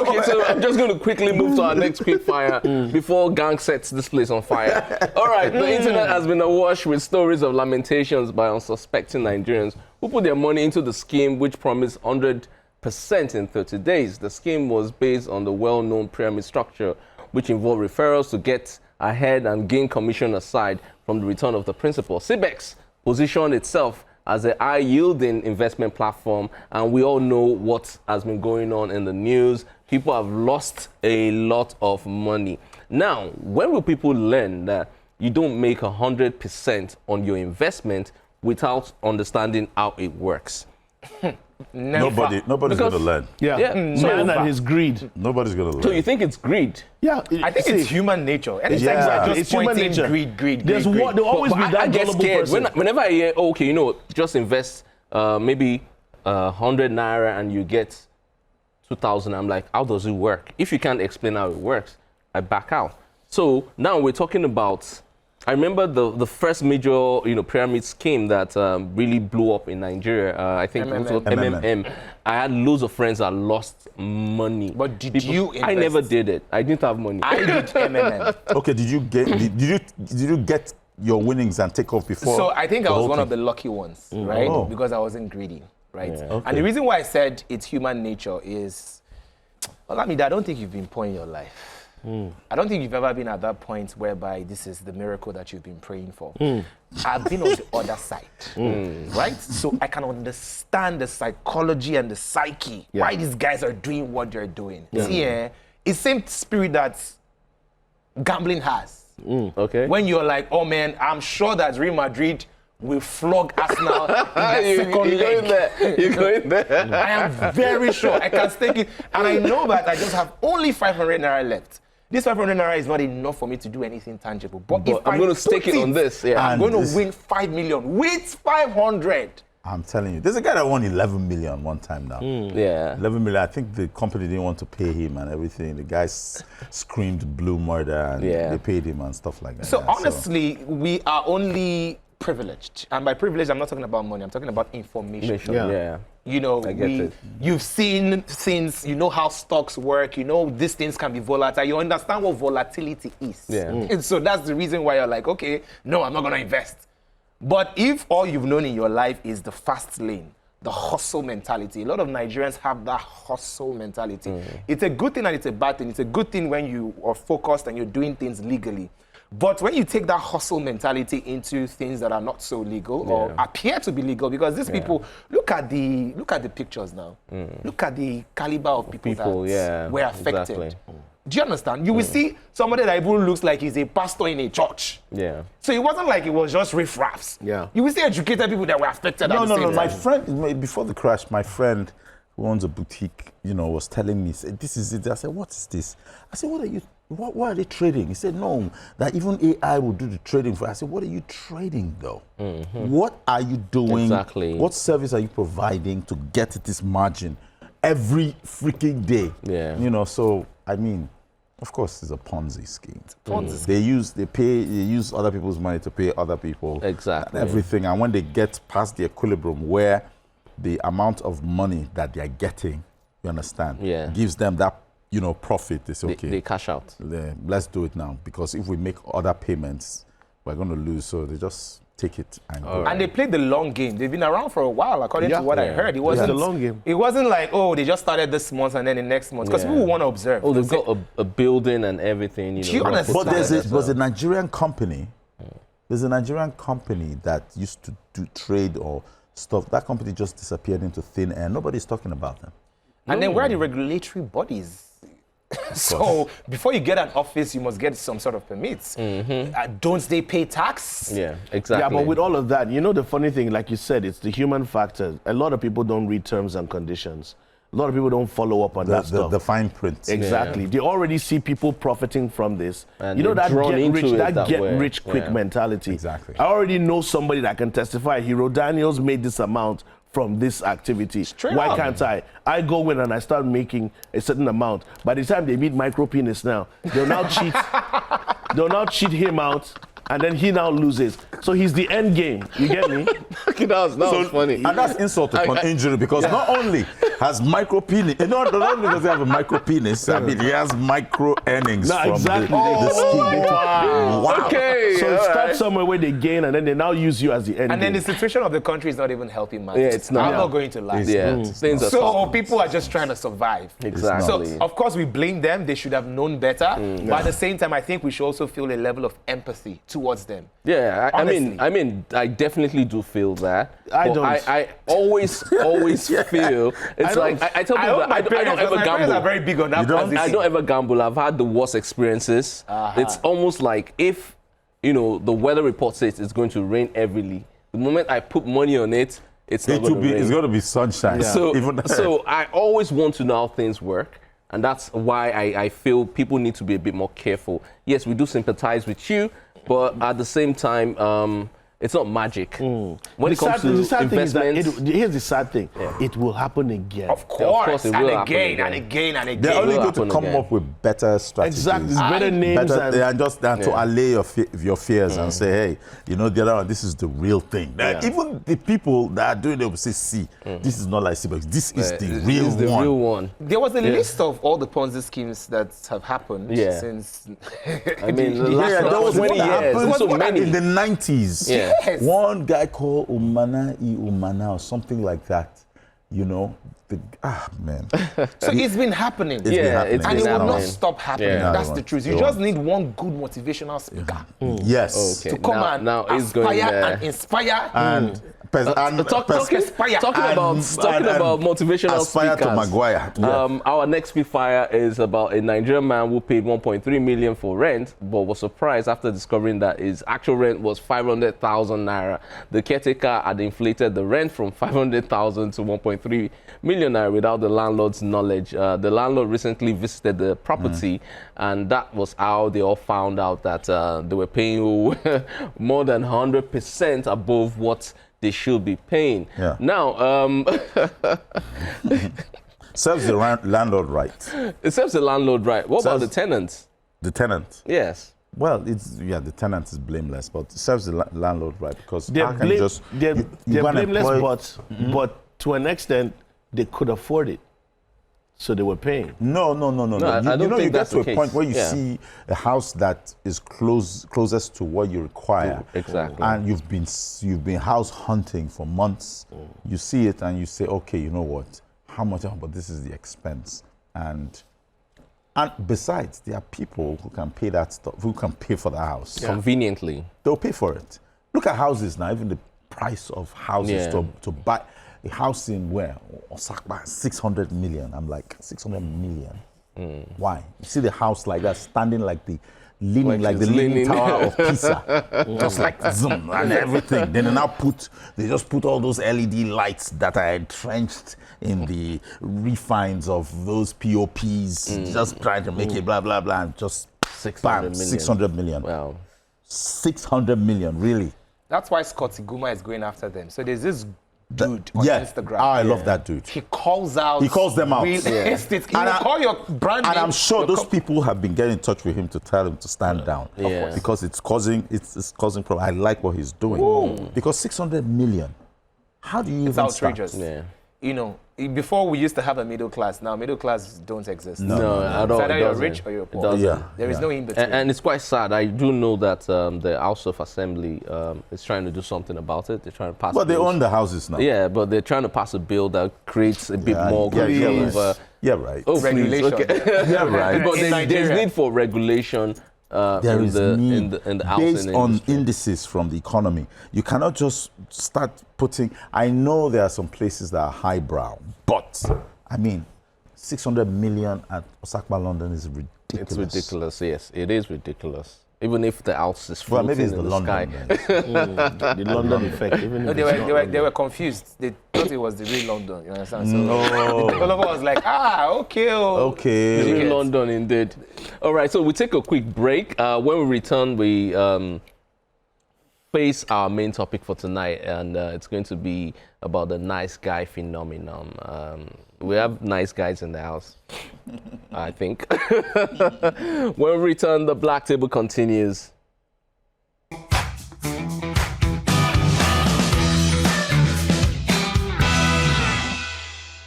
Okay, so I'm just going to quickly move to our next quick fire before gang sets this place on fire. All right, the internet has been awash with stories of lamentations by unsuspecting Nigerians who put their money into the scheme which promised 100% in 30 days. The scheme was based on the well-known pyramid structure which involved referrals to get ahead and gain commission aside from the return of the principal. CBEX positioned itself as a high-yielding investment platform, and we all know what has been going on in the news. People have lost a lot of money. Now, when will people learn that you don't make 100% on your investment without understanding how it works? Nobody's going to learn. Yeah. Man and his greed. Nobody's going to learn. So you think it's greed? Yeah. I think it's human nature. It's human nature. Greed. There'll always be that I get gullible scared. person. Whenever I hear, okay, you know, just invest maybe 100 naira and you get 2,000, I'm like, how does it work? If you can't explain how it works, I back out. So now we're talking about, I remember the first major, pyramid scheme that really blew up in Nigeria. I think it was called MMM. I had loads of friends that lost money. But did you invest? I never did it. I didn't have money. I did MMM. Okay, did you get your winnings and take off before? So I think I was one of the lucky ones, right? Oh. Because I wasn't greedy, right? Yeah. Okay. And the reason why I said it's human nature is, Olamide, I don't think you've been poor in your life. I don't think you've ever been at that point whereby this is the miracle that you've been praying for. I've been on the other side, right? So I can understand the psychology and the psyche, why these guys are doing what they're doing. See, it's the same spirit that gambling has. Okay. When you're like, oh man, I'm sure that Real Madrid will flog Arsenal in the second leg. You're going there. I am very sure. I can stake it. And I know that I just have only 500 naira left. This 500 naira is not enough for me to do anything tangible. But if I'm going to stake it on this. Yeah. I'm going to win 5 million with 500. I'm telling you, there's a guy that won 11 million one time now. Yeah. 11 million. I think the company didn't want to pay him and everything. The guy screamed blue murder and they paid him and stuff like that. So honestly, we are only privileged. And by privilege, I'm not talking about money. I'm talking about information. Yeah. You know, you've seen things, you know how stocks work, you know these things can be volatile, you understand what volatility is. And so that's the reason why you're like, okay, no, I'm not going to invest. But if all you've known in your life is the fast lane, the hustle mentality, a lot of Nigerians have that hustle mentality. It's a good thing and it's a bad thing. It's a good thing when you are focused and you're doing things legally. But when you take that hustle mentality into things that are not so legal or appear to be legal, because these people, look at the pictures now. Look at the caliber of people that were affected. Exactly. Do you understand? You will see somebody that even looks like he's a pastor in a church. Yeah. So it wasn't like it was just riffraffs. Yeah. You will see educated people that were affected. No. My friend, before the crash, my friend who owns a boutique, was telling me, said, this is it. I said, what is this? I said, what are they trading? He said, no, that even AI will do the trading for. I said, what are you trading though? What are you doing? Exactly. What service are you providing to get this margin every freaking day? Yeah. So, I mean, of course, it's a Ponzi scheme. They use other people's money to pay other people. Exactly. And everything. And when they get past the equilibrium where the amount of money that they are getting, you understand, gives them that, profit. They say, okay, they cash out. Let's do it now, because if we make other payments, we're going to lose. So they just take it and go. And they played the long game. They've been around for a while, according to what I heard. It wasn't the long game. It wasn't like, oh, they just started this month and then the next month. Because people want to observe. Oh, they've got a building and everything. Do you understand? But there's a Nigerian company. There's a Nigerian company that used to do trade or stuff. That company just disappeared into thin air. Nobody's talking about them. And then where are the regulatory bodies? So before you get an office, you must get some sort of permits. Don't they pay tax? Yeah, exactly. Yeah, but with all of that, the funny thing, like you said, it's the human factor. A lot of people don't read terms and conditions. A lot of people don't follow up on that stuff. The fine print. Exactly. They already see people profiting from this. And that get rich quick mentality. Exactly. I already know somebody that can testify. Hero Daniels made this amount from this activity. Why can't I? I go in and I start making a certain amount. By the time they meet micro penis now, they'll now cheat. They'll now cheat him out and then he now loses. So he's the end game. You get me? that was funny. And that's insult upon injury because not only has micro penis, not only does he have a micro penis, I mean, he has micro earnings from the scheme. Wow. Okay. So it starts somewhere where they gain, and then they now use you as the end And game. then the situation of the country is not even helping matters. Yeah, it's not. I'm not going to lie. Things are So tough. people are just trying to survive. Exactly. So of course we blame them. They should have known better. But at the same time, I think we should also feel a level of empathy towards them. Yeah, I Honestly. mean, I definitely do feel that. I But don't. I always feel it's like I tell people that I don't ever my parents are gamble. very big on that. You don't? I don't ever gamble. I've had the worst experiences. It's almost like if the weather report says it's going to rain heavily, the moment I put money on it, it's not going to rain. It's going to be sunshine. So I always want to know how things work. And that's why I feel people need to be a bit more careful. Yes, we do sympathize with you, but at the same time, it's not magic. When it comes to the sad investments, thing is that here's the sad thing. It will happen again. Of course, it and will happen again, again. and again, and again. They're only will going to happen come again. up with better strategies. Exactly. Better names and to allay your fears and say, hey, the other one, this is the real thing. Even the people that are doing it will say, see, this is not like CBEX. This is the real This is the one. real one. There was a list of all the Ponzi schemes that have happened since. I mean, the Yeah, there was 20 one that years. happened There's so many. in the 90s. Yeah. Yes. One guy called Umana or something like that. Man. So it's been happening. It's been happening. it's And been it will not happening. stop happening. Yeah. That's the truth. You just need one good motivational speaker Yes. to come now and he's going aspire there. and inspire. Talking about motivational aspire speakers. to Maguire. Yeah. Our next quick fire is about a Nigerian man who paid 1.3 million for rent, but was surprised after discovering that his actual rent was 500,000 naira. The caretaker had inflated the rent from 500,000 to 1.3 million naira without the landlord's knowledge. The landlord recently visited the property, and that was how they all found out that they were paying more than 100% above what they should be paying. Yeah. Now, Serves the landlord right. it serves the landlord right. What about the Serves- tenants? The tenant. Yes. Well, the tenant is blameless, but it serves the landlord right because They're, how can blame, just they're, you they're gonna blameless, employ- but to an extent, they could afford it. So they were paying. No. I don't You think get that's to the a case. point where you Yeah. see a house that is closest to what you require. Exactly. And you've been house hunting for months. You see it and you say, okay, you know what? How much? But this is the expense. And besides, there are people who can pay that stuff, who can pay for the house. Conveniently. They'll pay for it. Look at houses now, even the price of houses Yeah. to buy a house in where? Osaka, 600 million. I'm like, 600 million? Why? You see the house like that, standing like the leaning like the it's leaning leaning. tower of Pisa. Just like zoom and everything. Then they just put all those LED lights that are entrenched in the refines of those POPs, just trying to make it blah blah blah, and just 600 bam, million. 600 million. Wow. 600 million, really. That's why Scott Iguma is going after them. So there's this dude on Instagram. I love that dude. He calls out. He calls them out. Real estate. He will call your brand And name. I'm sure your those people have been getting in touch with him to tell him to stand down. Yeah. Because it's causing problem. I like what he's doing. Because 600 million. How do you It's even outrageous. start? Yeah. Before we used to have a middle class. Now middle class don't exist. No, at all. It's either it you're doesn't. rich or you're It poor. doesn't. Yeah. There is no in between. And it's quite sad. I do know that the House of Assembly is trying to do something about it. They're trying to pass. But they bills. own the houses now. Yeah, but they're trying to pass a bill that creates a bit more yeah, control yeah, over. Yeah, right. Oh, please, Regulation. okay. Yeah, right. But In there's Nigeria. need for regulation There in is the need in the housing based on industry. indices from the economy. You cannot just start putting. I know there are some places that are highbrow, but I mean, 600 million at Osaka, London is ridiculous. It's ridiculous. Yes, it is ridiculous. Even if the house is Well, floating maybe it's in the the London. sky. then. The London effect. Even No, if they it's were, not they, were, London. they were confused. They thought it was the real London. You understand? So No. the developer was like, okay. Okay. In Yes. London, indeed. All right, so we take a quick break. When we return, we face our main topic for tonight, and it's going to be about the nice guy phenomenon. We have nice guys in the house, I think. When we return, the Black Table continues.